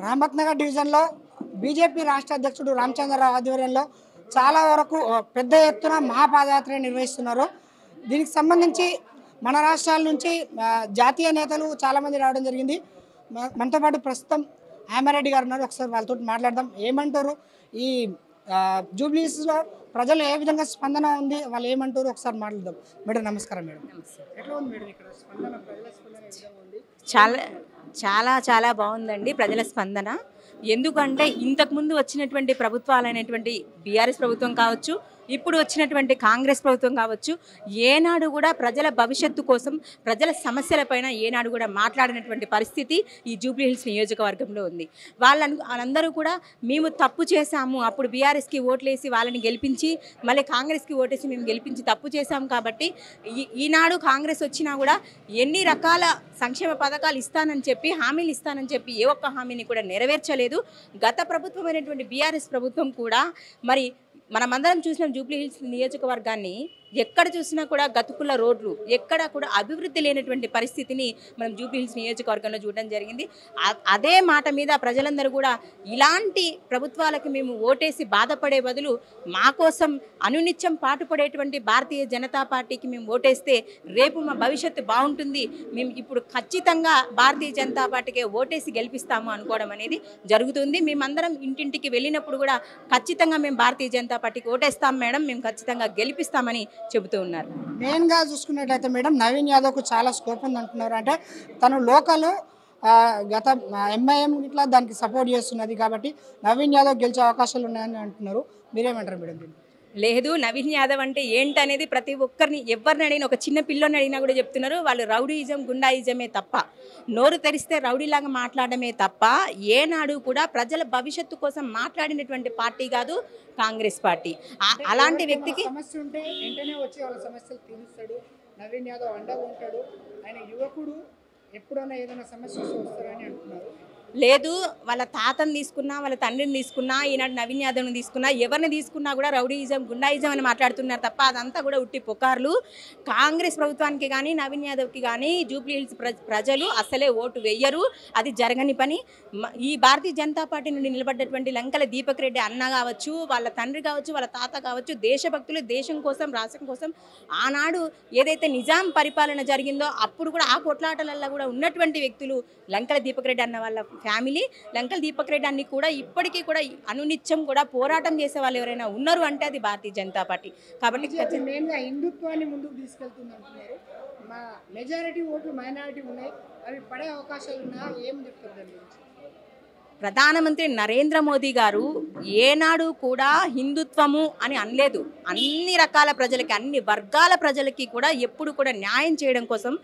రామత్నగర్ డివిజన్లో బీజేపీ రాష్ట్ర అధ్యక్షుడు రామచంద్రరావు ఆధ్వర్యంలో చాలా వరకు పెద్ద ఎత్తున మహాపాదయాత్ర నిర్వహిస్తున్నారు. దీనికి సంబంధించి మన రాష్ట్రాల నుంచి జాతీయ నేతలు చాలామంది రావడం జరిగింది. మనతో పాటు ప్రస్తుతం హేమారెడ్డి గారు ఉన్నారు. ఒకసారి వాళ్ళతో మాట్లాడదాం. ఏమంటారు ఈ జూబ్లీస్లో ప్రజలు ఏ విధంగా స్పందన ఉంది, వాళ్ళు ఏమంటారు ఒకసారి మాట్లాడదాం. మేడం నమస్కారం. మేడం ఎట్లా ఉంది మేడం ఇక్కడ స్పందన, ప్రజల స్పందన ఏ విధంగా ఉంది? చాలా చాలా బాగుందండి ప్రజల స్పందన. ఎందుకంటే ఇంతకుముందు వచ్చినటువంటి ప్రభుత్వాలైనటువంటి బీఆర్ఎస్ ప్రభుత్వం కావచ్చు, ఇప్పుడు వచ్చినటువంటి కాంగ్రెస్ ప్రభుత్వం కావచ్చు, ఏనాడు కూడా ప్రజల భవిష్యత్తు కోసం, ప్రజల సమస్యలపైన ఏనాడు కూడా మాట్లాడినటువంటి పరిస్థితి ఈ జూబ్లీహిల్స్ నియోజకవర్గంలో ఉంది. వాళ్ళందరూ కూడా మేము తప్పు చేశాము, అప్పుడు బీఆర్ఎస్కి ఓట్లేసి వాళ్ళని గెలిపించి మళ్ళీ కాంగ్రెస్కి ఓటేసి మేము గెలిపించి తప్పు చేశాము కాబట్టి ఈనాడు కాంగ్రెస్ వచ్చినా కూడా ఎన్ని రకాల సంక్షేమ పథకాలు ఇస్తానని చెప్పి, హామీలు ఇస్తానని చెప్పి ఏ ఒక్క హామీని కూడా నెరవేర్చలేదు. గత ప్రభుత్వమైనటువంటి బీఆర్ఎస్ ప్రభుత్వం కూడా మరి మనమందరం చూసిన జూబ్లీహిల్స్ నియోజకవర్గాన్ని ఎక్కడ చూసినా కూడా గతుకుల రోడ్లు, ఎక్కడ కూడా అభివృద్ధి లేనటువంటి పరిస్థితిని మనం జూబ్లీహిల్స్ నియోజకవర్గంలో చూడడం జరిగింది. అదే మాట మీద ప్రజలందరూ కూడా ఇలాంటి ప్రభుత్వాలకు మేము ఓటేసి బాధపడే బదులు మా కోసం అనునిత్యం పాటుపడేటువంటి భారతీయ జనతా పార్టీకి మేము ఓటేస్తే రేపు మా భవిష్యత్తు బాగుంటుంది, మేము ఇప్పుడు ఖచ్చితంగా భారతీయ జనతా పార్టీకే ఓటేసి గెలిపిస్తాము అనుకోవడం అనేది జరుగుతుంది. మేమందరం ఇంటింటికి వెళ్ళినప్పుడు కూడా ఖచ్చితంగా మేము భారతీయ జనతా పార్టీకి ఓటేస్తాం మేడం, మేము ఖచ్చితంగా గెలిపిస్తామని చెబుతూ ఉన్నారు. మెయిన్గా చూసుకున్నట్లయితే మేడం నవీన్ యాదవ్కు చాలా స్కోప్ ఉంది అంటున్నారు. అంటే తను లోకల్ గత ఎంఐఎం ఇట్లా దానికి సపోర్ట్ చేస్తున్నది కాబట్టి నవీన్ యాదవ్ గెలిచే అవకాశాలు ఉన్నాయని అంటున్నారు. మీరేమంటారు మేడం? లేదు, నవీన్ యాదవ్ అంటే ఏంటనేది ప్రతి ఒక్కరిని ఎవరిని అడిగినా, ఒక చిన్న పిల్లని అడిగినా కూడా చెప్తున్నారు. వాళ్ళు రౌడీయిజం, గుండాయిజమే తప్ప, నోరు తెరిస్తే రౌడీలాగా మాట్లాడమే తప్ప ఏనాడు కూడా ప్రజల భవిష్యత్తు కోసం మాట్లాడినటువంటి పార్టీ కాదు కాంగ్రెస్ పార్టీ. అలాంటి వ్యక్తికి సమస్య ఉంటే వెంటనే వచ్చి వాళ్ళ సమస్యలు తీరుస్తాడు. నవీన్ యాదవ్ అండగా ఉంటాడు. ఆయన యువకుడు, ఎప్పుడైనా ఏదైనా సమస్య వస్తారని అంటున్నారు. లేదు, వాళ్ళ తాతను తీసుకున్నా, వాళ్ళ తండ్రిని తీసుకున్నా, ఈనాడు నవీన్ యాదవ్ని తీసుకున్నా, ఎవరిని తీసుకున్నా కూడా రౌడీయిజం, గుండాయిజం అని మాట్లాడుతున్నారు తప్ప అదంతా కూడా ఉట్టి పుకార్లు. కాంగ్రెస్ ప్రభుత్వానికి కానీ నవీన్ యాదవ్కి కానీ జూబ్లీహిల్స్ ప్రజలు అసలే ఓటు వేయరు. అది జరగని పని. ఈ భారతీయ జనతా పార్టీ నుండి నిలబడ్డటువంటి లంకల దీపక్ రెడ్డి అన్న కావచ్చు, వాళ్ళ తండ్రి కావచ్చు, వాళ్ళ తాత కావచ్చు, దేశభక్తులు, దేశం కోసం, రాష్ట్రం కోసం ఆనాడు ఏదైతే నిజాం పరిపాలన జరిగిందో అప్పుడు కూడా ఆ కొట్లాటలలో కూడా ఉన్నటువంటి వ్యక్తులు లంకల దీపక్ రెడ్డి అన్న వాళ్ళ ఫ్యామిలీ. లంకల దీపక్ రెడ్డి అన్ని కూడా ఇప్పటికీ కూడా అనునిత్యం కూడా పోరాటం చేసే వాళ్ళు ఎవరైనా ఉన్నారు అంటే అది భారతీయ జనతా పార్టీ. కాబట్టి మెయిన్గా హిందుత్వాన్ని ముందుకు తీసుకెళ్తుంది అంటున్నారు. మా మెజారిటీ ఓట్లు మైనారిటీ ఉన్నాయి, అవి పడే అవకాశాలు ఉన్నాయా? ఏం చెప్తారు దాని గురించి? ప్రధానమంత్రి నరేంద్ర మోదీ గారు ఏనాడు కూడా హిందుత్వము అని అనలేదు. అన్ని రకాల ప్రజలకి, అన్ని వర్గాల ప్రజలకి కూడా ఎప్పుడు కూడా న్యాయం చేయడం కోసం,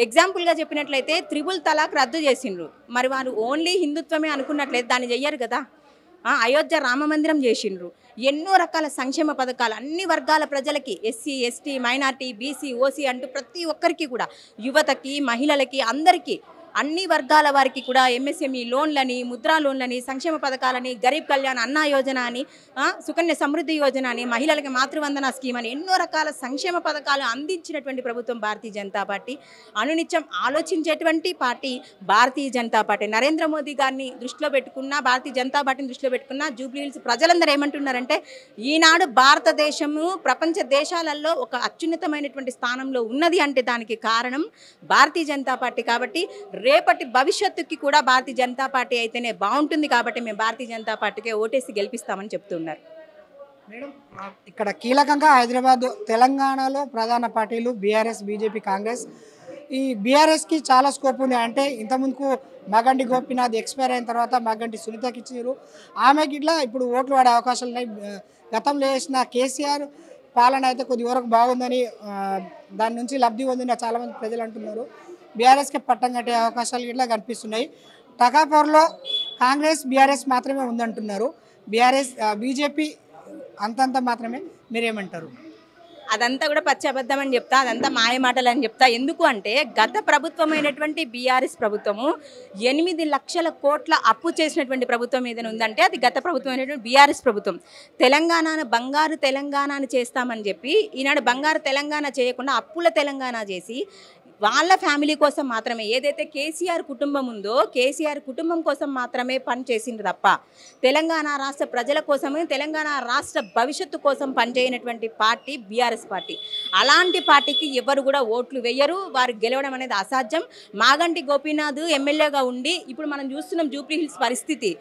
ఎగ్జాంపుల్గా చెప్పినట్లయితే త్రిపుల్ తలాక్ రద్దు చేసిండ్రు. మరి వారు ఓన్లీ హిందుత్వమే అనుకున్నట్లయితే దాన్ని చెయ్యరు కదా. అయోధ్య రామమందిరం చేసిండ్రు. ఎన్నో రకాల సంక్షేమ పథకాలు అన్ని వర్గాల ప్రజలకి, SC, ST, minority, BC, OC అంటూ ప్రతి ఒక్కరికి కూడా, యువతకి, మహిళలకి, అందరికీ, అన్ని వర్గాల వారికి కూడా ఎంఎస్ఎంఈ లోన్లని, ముద్రా లోన్లని, సంక్షేమ పథకాలని, గరీబ్ కళ్యాణ్ అన్నా యోజన అని, సుకన్య సమృద్ధి యోజన అని, మహిళలకి మాతృవందన స్కీమ్ అని ఎన్నో రకాల సంక్షేమ పథకాలు అందించినటువంటి ప్రభుత్వం భారతీయ జనతా పార్టీ. అనునిత్యం ఆలోచించేటువంటి పార్టీ భారతీయ జనతా పార్టీ. నరేంద్ర మోదీ గారిని దృష్టిలో పెట్టుకున్న, భారతీయ జనతా పార్టీని దృష్టిలో పెట్టుకున్న జూబ్లీహిల్స్ ప్రజలందరూ ఏమంటున్నారంటే ఈనాడు భారతదేశము ప్రపంచ దేశాలలో ఒక అత్యున్నతమైనటువంటి స్థానంలో ఉన్నది అంటే దానికి కారణం భారతీయ జనతా పార్టీ. కాబట్టి రేపటి భవిష్యత్తుకి కూడా భారతీయ జనతా పార్టీ అయితేనే బాగుంటుంది. కాబట్టి మేము భారతీయ జనతా పార్టీకే ఓటేసి గెలిపిస్తామని చెప్తున్నారు. మేడం ఇక్కడ కీలకంగా హైదరాబాద్, తెలంగాణలో ప్రధాన పార్టీలు బీఆర్ఎస్, బీజేపీ, కాంగ్రెస్. ఈ బీఆర్ఎస్కి చాలా స్కోప్ ఉంది. అంటే ఇంతకుముందుకు మాగంటి గోపీనాథ్ ఎక్స్పైర్ అయిన తర్వాత మాగంటి సునీతకి ఇచ్చారు. ఆమెకి ఇట్లా ఇప్పుడు ఓట్లు పడే అవకాశాలు ఉన్నాయి. గతంలో వేసిన కేసీఆర్ పాలన అయితే కొద్ది వరకు బాగుందని, దాని నుంచి లబ్ధి పొందిన చాలామంది ప్రజలు అంటున్నారు. బీఆర్ఎస్కి పట్టం కట్టే అవకాశాలు ఇట్లా కనిపిస్తున్నాయి. టకాపూర్లో కాంగ్రెస్, బీఆర్ఎస్ మాత్రమే ఉందంటున్నారు. బీజేపీ అంతంత మాత్రమే. మీరేమంటారు? అదంతా కూడా పచ్చి అబద్ధం అని చెప్తా, అదంతా మాయ మాటలు అని చెప్తా. ఎందుకు అంటే గత ప్రభుత్వమైనటువంటి బీఆర్ఎస్ ప్రభుత్వము 8 లక్షల కోట్ల అప్పు చేసినటువంటి ప్రభుత్వం ఏదైనా ఉందంటే అది గత ప్రభుత్వమైనటువంటి బీఆర్ఎస్ ప్రభుత్వం. తెలంగాణను బంగారు తెలంగాణను చేస్తామని చెప్పి ఈనాడు బంగారు తెలంగాణ చేయకుండా అప్పుల తెలంగాణ చేసి వాళ్ళ ఫ్యామిలీ కోసం మాత్రమే ఏదైతే కేసీఆర్ కుటుంబం ఉందో కేసీఆర్ కుటుంబం కోసం మాత్రమే పని చేసింది తప్ప తెలంగాణ రాష్ట్ర ప్రజల కోసమే తెలంగాణ రాష్ట్ర భవిష్యత్తు కోసం పనిచేయనటువంటి పార్టీ బీఆర్ఎస్ పార్టీ. అలాంటి పార్టీకి ఎవరు కూడా ఓట్లు వేయరు. వారు గెలవడం అనేది అసాధ్యం. మాగంటి గోపీనాథ్ ఎమ్మెల్యేగా ఉండి ఇప్పుడు మనం చూస్తున్నాం జూబ్లీ హిల్స్ పరిస్థితి.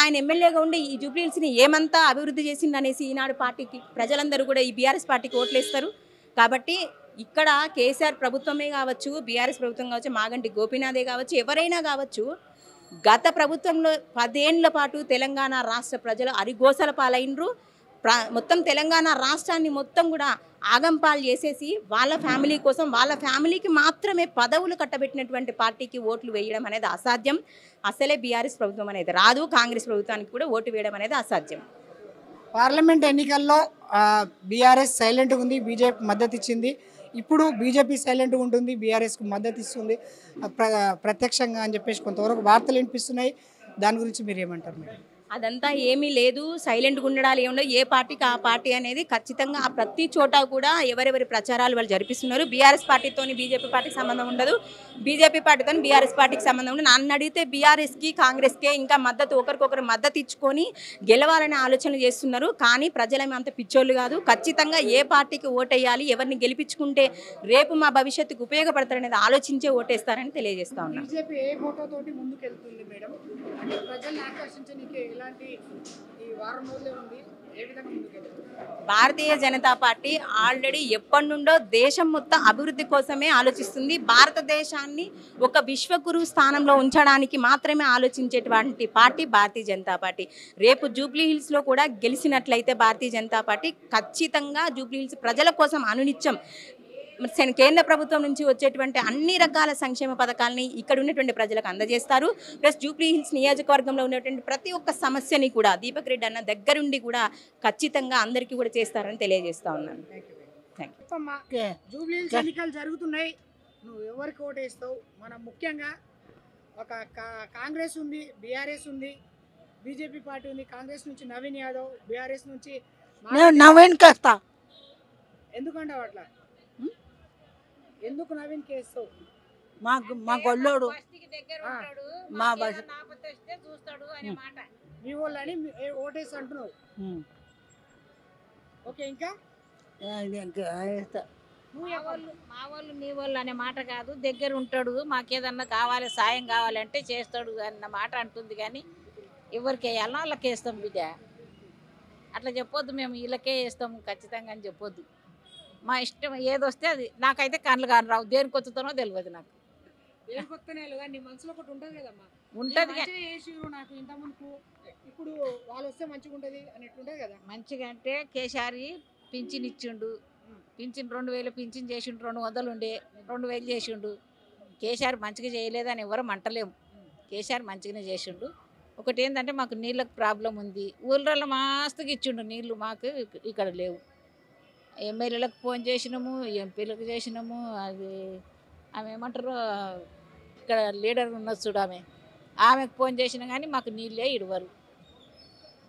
ఆయన ఎమ్మెల్యేగా ఉండి ఈ జూబ్లీ హిల్స్ని ఏమంతా అభివృద్ధి చేసిందనేసి ఈనాడు పార్టీకి ప్రజలందరూ కూడా ఈ బీఆర్ఎస్ పార్టీకి ఓట్లేస్తారు. కాబట్టి ఇక్కడ కేసీఆర్ ప్రభుత్వమే కావచ్చు, బీఆర్ఎస్ ప్రభుత్వం కావచ్చు, మాగంటి గోపీనాథే కావచ్చు, ఎవరైనా కావచ్చు, గత ప్రభుత్వంలో 10 ఏళ్ల పాటు తెలంగాణ రాష్ట్ర ప్రజలు అరిగోసల పాలైనరు. మొత్తం తెలంగాణ రాష్ట్రాన్ని మొత్తం కూడా ఆగంపాలు చేసేసి వాళ్ళ ఫ్యామిలీ కోసం వాళ్ళ ఫ్యామిలీకి మాత్రమే పదవులు కట్టబెట్టినటువంటి పార్టీకి ఓట్లు వేయడం అనేది అసాధ్యం. అసలే బీఆర్ఎస్ ప్రభుత్వం అనేది రాదు. కాంగ్రెస్ ప్రభుత్వానికి కూడా ఓటు వేయడం అనేది అసాధ్యం. పార్లమెంట్ ఎన్నికల్లో బీఆర్ఎస్ సైలెంట్గా ఉంది, బీజేపీ మద్దతు ఇచ్చింది. ఇప్పుడు బీజేపీ సైలెంట్గా ఉంటుంది, బీఆర్ఎస్కు మద్దతు ఇస్తుంది ప్రత్యక్షంగా అని చెప్పేసి కొంతవరకు వార్తలు వినిపిస్తున్నాయి. దాని గురించి మీరు ఏమంటారు? మీరు అదంతా ఏమీ లేదు. సైలెంట్గా ఉండడాలు ఏముండవు. ఏ పార్టీకి ఆ పార్టీ అనేది ఖచ్చితంగా ఆ ప్రతి చోట కూడా ఎవరెవరి ప్రచారాలు వాళ్ళు జరిపిస్తున్నారు. బీఆర్ఎస్ పార్టీతో బీజేపీ పార్టీకి సంబంధం ఉండదు, బీజేపీ పార్టీతో బీఆర్ఎస్ పార్టీకి సంబంధం ఉండదు. నన్ను అడిగితే బీఆర్ఎస్కి కాంగ్రెస్కే ఇంకా మద్దతు ఒకరికొకరు మద్దతు ఇచ్చుకొని గెలవాలనే ఆలోచనలు చేస్తున్నారు. కానీ ప్రజలేమీ అంత పిచ్చోళ్ళు కాదు. ఖచ్చితంగా ఏ పార్టీకి ఓటేయాలి, ఎవరిని గెలిపించుకుంటే రేపు మా భవిష్యత్తుకు ఉపయోగపడతారనేది ఆలోచించే ఓటేస్తారని తెలియజేస్తా ఉన్నాను. బీజేపీ ఏ ఫోటోతోటి ముందుకు వెళ్తుంది మేడం? అంటే ప్రజల్ని ఆకర్షించడానికి ఎలాంటి ఈ వారం రోజులే ఉంది, ఏ విధంగా ముందుకెళ్తుంది? భారతీయ జనతా పార్టీ ఆల్రెడీ ఎప్పటి నుండో దేశం మొత్తం అభివృద్ధి కోసమే ఆలోచిస్తుంది. భారతదేశాన్ని ఒక విశ్వగురు స్థానంలో ఉంచడానికి మాత్రమే ఆలోచించేటువంటి పార్టీ భారతీయ జనతా పార్టీ. రేపు జూబ్లీ హిల్స్లో కూడా గెలిచినట్లయితే భారతీయ జనతా పార్టీ ఖచ్చితంగా జూబ్లీ హిల్స్ ప్రజల కోసం అనునిత్యం కేంద్ర ప్రభుత్వం నుంచి వచ్చేటువంటి అన్ని రకాల సంక్షేమ పథకాలని ఇక్కడ ఉన్నటువంటి ప్రజలకు అందజేస్తారు. ప్లస్ జూబ్లీ హిల్స్ నియోజకవర్గంలో ఉన్నటువంటి ప్రతి ఒక్క సమస్యని కూడా దీపక్ రెడ్డి అన్న దగ్గరుండి కూడా ఖచ్చితంగా అందరికీ కూడా చేస్తారని తెలియజేస్తా ఉన్నాను. జూబ్లీ హిల్స్ ఎన్నికలు జరుగుతున్నాయి, నువ్వు ఎవరికి ఓటేస్తావు? మనం ముఖ్యంగా ఒక కాంగ్రెస్ ఉంది, బీఆర్ఎస్ ఉంది, బీజేపీ పార్టీ ఉంది. కాంగ్రెస్ నుంచి నవీన్ యాదవ్, బీఆర్ఎస్ నుంచి నవీన్ కేస్తా. ఎందుకంటావు అట్లా? ఎందుకు నవీన్ కేస్తావు? మా గొల్లోడు మా మీ వాళ్ళని ఓటేసి అంటున్నావు. ఓకే, ఇంకా మా వాళ్ళు నీ వాళ్ళు అనే మాట కాదు, దగ్గర ఉంటాడు, మాకేదన్నా కావాలి సాయం కావాలంటే చేస్తాడు అన్న మాట అంటుంది. కానీ ఎవరికి వేయాలనో వాళ్ళకి వేస్తాం బిడ్డ. అట్లా చెప్పొద్దు, మేము వీళ్ళకే వేస్తాము ఖచ్చితంగా అని చెప్పొద్దు. మా ఇష్టం ఏదొస్తే అది. నాకైతే కళ్ళు కాని రావు, దేనికి వచ్చుతానో తెలియదు నాకు. ఉంటుంది నాకు ఇంతకుముందు ఇప్పుడు వాళ్ళు వస్తే మంచిగా ఉంటుంది అన్నట్టుంటది కదా. మంచిగా అంటే కేసీఆర్ పింఛన్ ఇచ్చిండు, పింఛన్ 2000 పింఛన్ చేసిండు, 200 ఉండే 2000 చేసిండు. కేసీఆర్ మంచిగా చేయలేదని ఎవరు అంటలేము, కేసీఆర్ మంచిగానే చేసిండు. ఒకటి ఏంటంటే మాకు నీళ్ళకు ప్రాబ్లం ఉంది, ఊళ్ళలో మస్తుగా ఇచ్చిండు నీళ్ళు, మాకు ఇక్కడ లేవు. ఎమ్మెల్యేలకు ఫోన్ చేసినాము, ఎంపీలకు చేసినాము. అది ఆమె ఏమంటారు ఇక్కడ లీడర్ ఉన్నది చూడు, ఆమెకు ఫోన్ చేసినా కానీ మాకు నీళ్ళే ఇడవరు.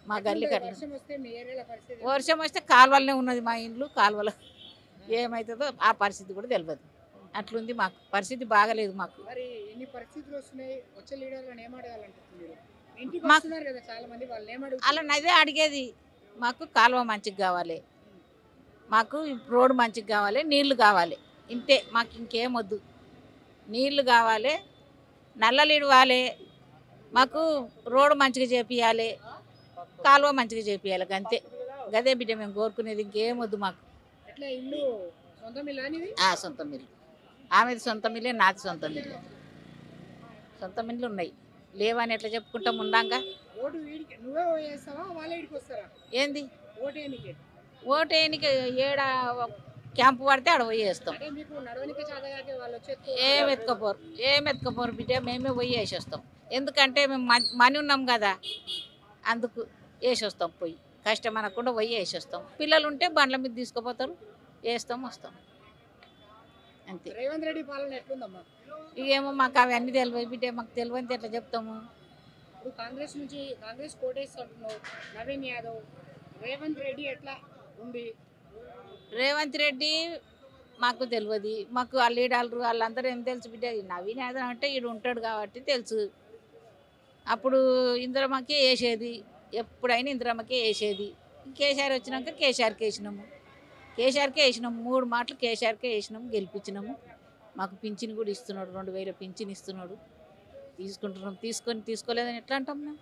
మా గల్లీకి అట్లా వర్షం వస్తే కాలువలనే ఉన్నది మా ఇండ్లు, కాలువలో ఏమవుతుందో ఆ పరిస్థితి కూడా తెలియదు. అట్లుంది మాకు పరిస్థితి, బాగలేదు మాకు. అలా అదే అడిగేది, మాకు కాలువ మంచిగా కావాలి, మాకు రోడ్డు మంచిగా కావాలి, నీళ్లు కావాలి, ఇంతే. మాకు ఇంకేం వద్దు, నీళ్లు కావాలి, నల్లలు ఇవ్వాలి, మాకు రోడ్డు మంచిగా చేపియాలి, కాలువ మంచిగా చేపియాలి, అంతే. గదే బిడ్డ మేము కోరుకునేది, ఇంకేం వద్దు మాకు. సొంత మిల్లు, ఆమెది సొంత మిల్లే, నాది సొంత మిల్లు. సొంత మిల్లు ఉన్నాయి, లేవని ఎట్లా చెప్పుకుంటాం ఉండాక. ఏంది ఓటు ఎన్నిక ఏడ క్యాంపు పడితే ఆడ పోయి వేస్తాం. ఏం ఎత్తుకపోరు బిడ్డ, మేమే పోయి వేసేస్తాం. ఎందుకంటే మేము మని ఉన్నాం కదా, అందుకు వేసేస్తాం. పోయి కష్టం అనకుండా పోయి వేసేస్తాం. పిల్లలు ఉంటే బండ్ల మీద తీసుకుపోతారు, వేస్తాం, వస్తాం, అంతే. రేవంత్ రెడ్డి పాలన ఎట్లుందమ్మా? ఇవేమో మాకు అవన్నీ తెలియదు బిడ్డ, మాకు తెలియని ఎట్లా చెప్తాము. ఇప్పుడు కాంగ్రెస్ నుంచి కాంగ్రెస్ కోటేస్తున్నావు, నవీన్ యాదవ్, రేవంత్ రెడ్డి ఎట్లా ఉంది? రేవంత్ రెడ్డి మాకు తెలియదు. మాకు ఆ లీడర్లు వాళ్ళందరూ ఏం తెలుసు బిడ్డ, ఈ నవీన్ యాదవ్ అంటే ఈడు ఉంటాడు కాబట్టి తెలుసు. అప్పుడు ఇందిరమ్మకే వేసేది, ఎప్పుడైనా ఇందిరమ్మకే వేసేది. కేసీఆర్ వచ్చినాక కేసీఆర్కి వేసినాము. కేసీఆర్కే వేసినాము, 3 మాటలు కేసీఆర్కే వేసినాము, గెలిపించినాము. మాకు పింఛన్ కూడా ఇస్తున్నాడు, 2000 పింఛన్ ఇస్తున్నాడు. తీసుకుంటున్నాం. తీసుకోలేదని ఎట్లా అంటాం మేము?